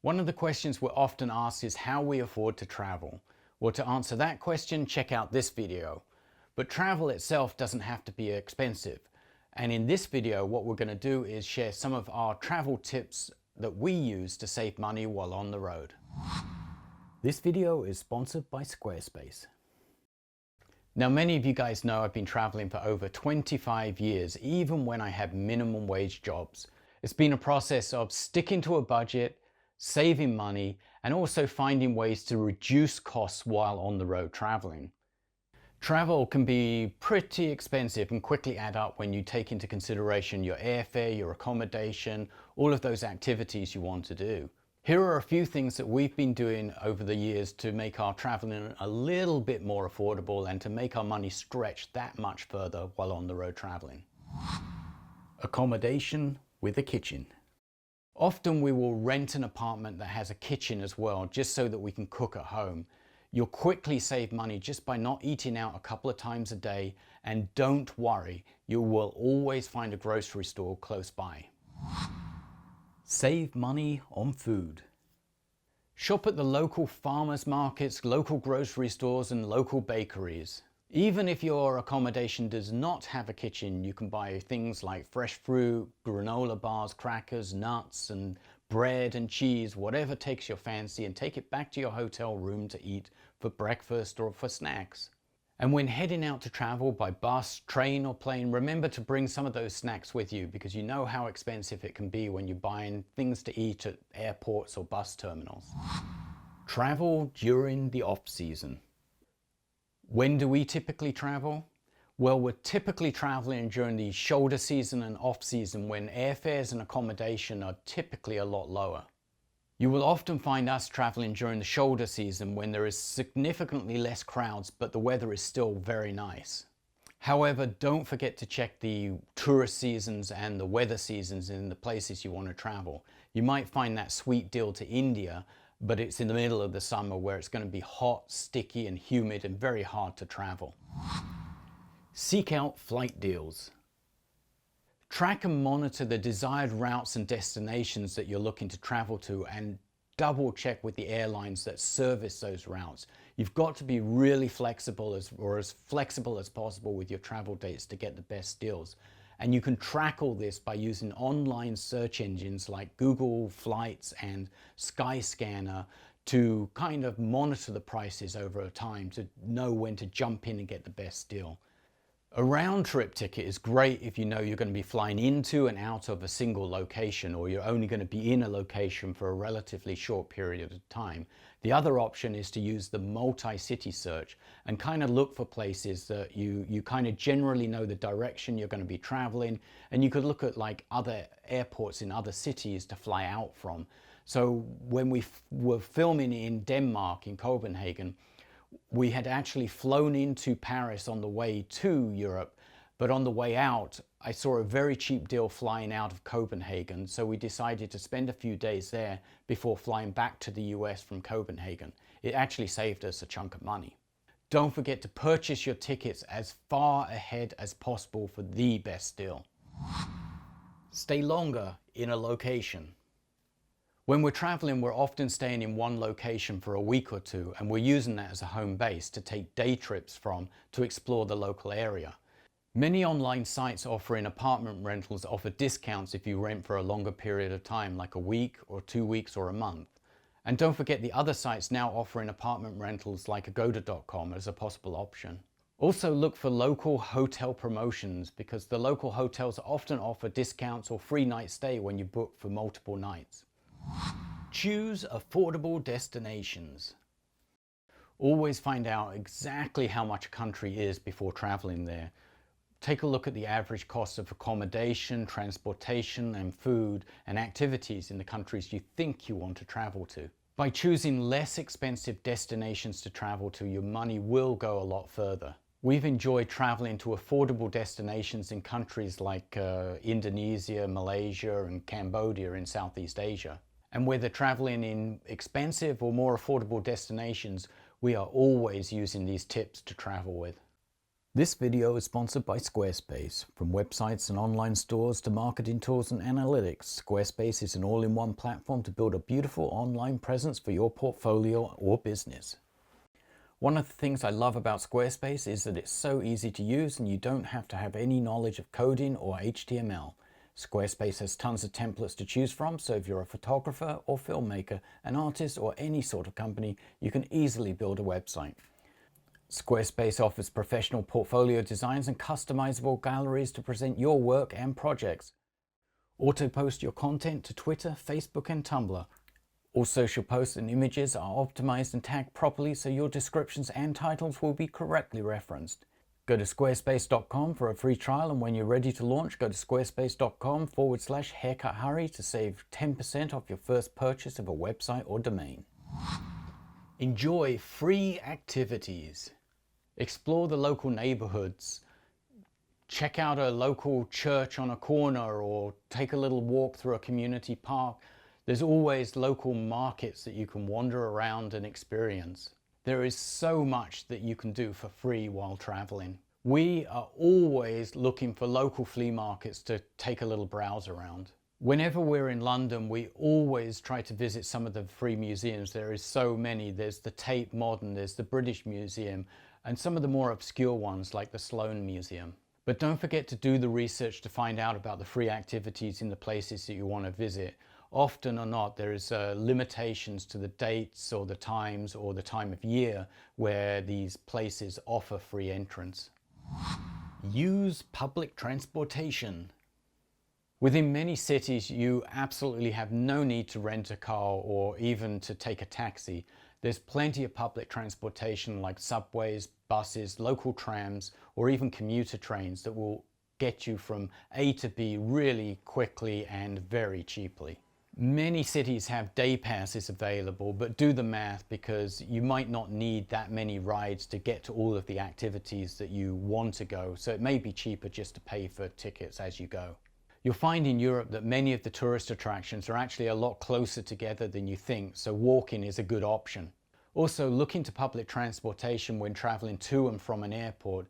One of the questions we're often asked is how we afford to travel. Well, to answer that question, check out this video. But travel itself doesn't have to be expensive. And in this video, what we're going to do is share some of our travel tips that we use to save money while on the road. This video is sponsored by Squarespace. Now, many of you guys know I've been traveling for over 25 years, even when I had minimum wage jobs. It's been a process of sticking to a budget, saving money, and also finding ways to reduce costs while on the road traveling. Travel can be pretty expensive and quickly add up when you take into consideration your airfare, your accommodation, all of those activities you want to do. Here are a few things that we've been doing over the years to make our traveling a little bit more affordable and to make our money stretch that much further while on the road traveling. Accommodation with a kitchen. Often we will rent an apartment that has a kitchen as well, just so that we can cook at home. You'll quickly save money just by not eating out a couple of times a day, and don't worry, you will always find a grocery store close by. Save money on food. Shop at the local farmers markets, local grocery stores and local bakeries. Even if your accommodation does not have a kitchen, you can buy things like fresh fruit, granola bars, crackers, nuts and bread and cheese, whatever takes your fancy, and take it back to your hotel room to eat for breakfast or for snacks. And when heading out to travel by bus, train or plane, remember to bring some of those snacks with you, because you know how expensive it can be when you're buying things to eat at airports or bus terminals. Travel during the off-season. When do we typically travel? Well, we're typically traveling during the shoulder season and off-season, when airfares and accommodation are typically a lot lower. You will often find us traveling during the shoulder season when there is significantly less crowds, but the weather is still very nice. However, don't forget to check the tourist seasons and the weather seasons in the places you want to travel. You might find that sweet deal to India, but it's in the middle of the summer where it's going to be hot, sticky and humid and very hard to travel. Seek out flight deals. Track and monitor the desired routes and destinations that you're looking to travel to, and double check with the airlines that service those routes. You've got to be really flexible as flexible as possible with your travel dates to get the best deals. And you can track all this by using online search engines like Google Flights and Skyscanner to kind of monitor the prices over time to know when to jump in and get the best deal. A round trip ticket is great if you know you're going to be flying into and out of a single location, or you're only going to be in a location for a relatively short period of time. The other option is to use the multi-city search and kind of look for places that you kind of generally know the direction you're going to be traveling, and you could look at like other airports in other cities to fly out from. So when we were filming in Denmark, in Copenhagen, we had actually flown into Paris on the way to Europe, but on the way out, I saw a very cheap deal flying out of Copenhagen, so we decided to spend a few days there before flying back to the US from Copenhagen. It actually saved us a chunk of money. Don't forget to purchase your tickets as far ahead as possible for the best deal. Stay longer in a location. When we're traveling, we're often staying in one location for a week or two, and we're using that as a home base to take day trips from to explore the local area. Many online sites offering apartment rentals offer discounts if you rent for a longer period of time, like a week or 2 weeks or a month. And don't forget the other sites now offering apartment rentals like agoda.com as a possible option. Also look for local hotel promotions, because the local hotels often offer discounts or free night stay when you book for multiple nights. Choose affordable destinations. Always find out exactly how much a country is before traveling there. Take a look at the average cost of accommodation, transportation and food and activities in the countries you think you want to travel to. By choosing less expensive destinations to travel to, your money will go a lot further. We've enjoyed traveling to affordable destinations in countries like Indonesia, Malaysia and Cambodia in Southeast Asia. And whether traveling in expensive or more affordable destinations, we are always using these tips to travel with. This video is sponsored by Squarespace. From websites and online stores to marketing tools and analytics, Squarespace is an all-in-one platform to build a beautiful online presence for your portfolio or business. One of the things I love about Squarespace is that it's so easy to use and you don't have to have any knowledge of coding or HTML. Squarespace has tons of templates to choose from, so if you're a photographer or filmmaker, an artist or any sort of company, you can easily build a website. Squarespace offers professional portfolio designs and customizable galleries to present your work and projects. Auto-post your content to Twitter, Facebook and Tumblr. All social posts and images are optimized and tagged properly so your descriptions and titles will be correctly referenced. Go to squarespace.com for a free trial, and when you're ready to launch, go to squarespace.com/haircuthurry to save 10% off your first purchase of a website or domain. Enjoy free activities. Explore the local neighborhoods. Check out a local church on a corner or take a little walk through a community park. There's always local markets that you can wander around and experience. There is so much that you can do for free while traveling. We are always looking for local flea markets to take a little browse around. Whenever we're in London, we always try to visit some of the free museums. There is so many. There's the Tate Modern, there's the British Museum, and some of the more obscure ones like the Sloane Museum. But don't forget to do the research to find out about the free activities in the places that you want to visit. Often or not, there is limitations to the dates or the times or the time of year where these places offer free entrance. Use public transportation. Within many cities, you absolutely have no need to rent a car or even to take a taxi. There's plenty of public transportation like subways, buses, local trams, or even commuter trains that will get you from A to B really quickly and very cheaply. Many cities have day passes available, but do the math because you might not need that many rides to get to all of the activities that you want to go, so it may be cheaper just to pay for tickets as you go. You'll find in Europe that many of the tourist attractions are actually a lot closer together than you think, so walking is a good option. Also, look into public transportation when traveling to and from an airport.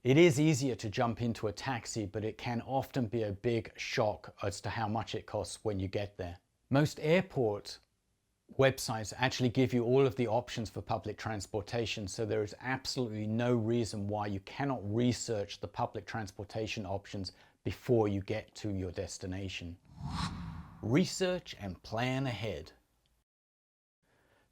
It is easier to jump into a taxi, but it can often be a big shock as to how much it costs when you get there. Most airport websites actually give you all of the options for public transportation, so there is absolutely no reason why you cannot research the public transportation options before you get to your destination. Research and plan ahead.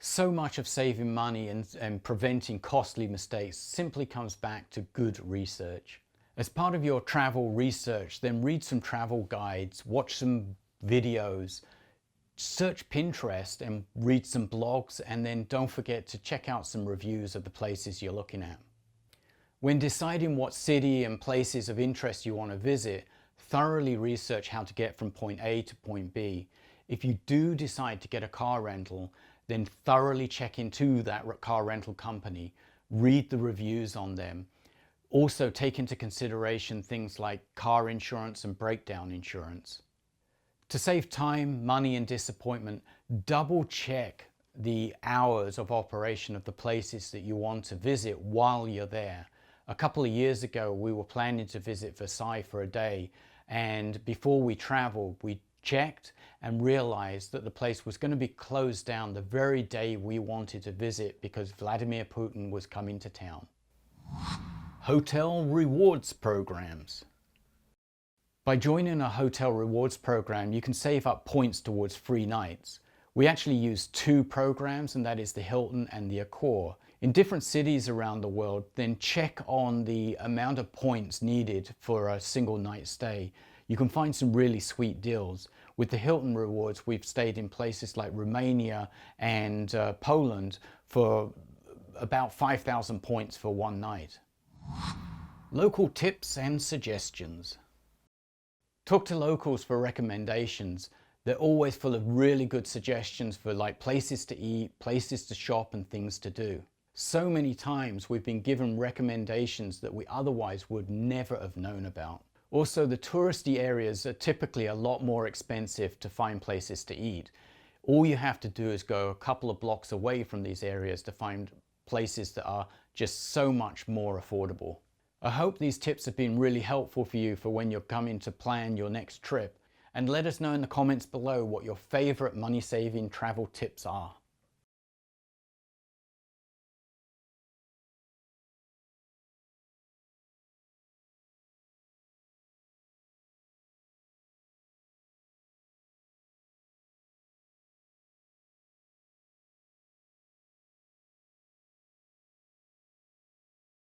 So much of saving money and preventing costly mistakes simply comes back to good research. As part of your travel research, then read some travel guides, watch some videos, search Pinterest and read some blogs, and then don't forget to check out some reviews of the places you're looking at. When deciding what city and places of interest you want to visit, thoroughly research how to get from point A to point B. If you do decide to get a car rental, then thoroughly check into that car rental company, read the reviews on them. Also take into consideration things like car insurance and breakdown insurance. To save time, money and disappointment, double check the hours of operation of the places that you want to visit while you're there. A couple of years ago, we were planning to visit Versailles for a day, and before we traveled, we checked and realized that the place was going to be closed down the very day we wanted to visit because Vladimir Putin was coming to town. Hotel rewards programs. By joining a hotel rewards program, you can save up points towards free nights. We actually use two programs, and that is the Hilton and the Accor. In different cities around the world, then check on the amount of points needed for a single night stay. You can find some really sweet deals. With the Hilton rewards, we've stayed in places like Romania and Poland for about 5,000 points for one night. Local tips and suggestions. Talk to locals for recommendations. They're always full of really good suggestions for like places to eat, places to shop and things to do. So many times we've been given recommendations that we otherwise would never have known about. Also, the touristy areas are typically a lot more expensive to find places to eat. All you have to do is go a couple of blocks away from these areas to find places that are just so much more affordable. I hope these tips have been really helpful for you for when you're coming to plan your next trip, and let us know in the comments below what your favorite money-saving travel tips are.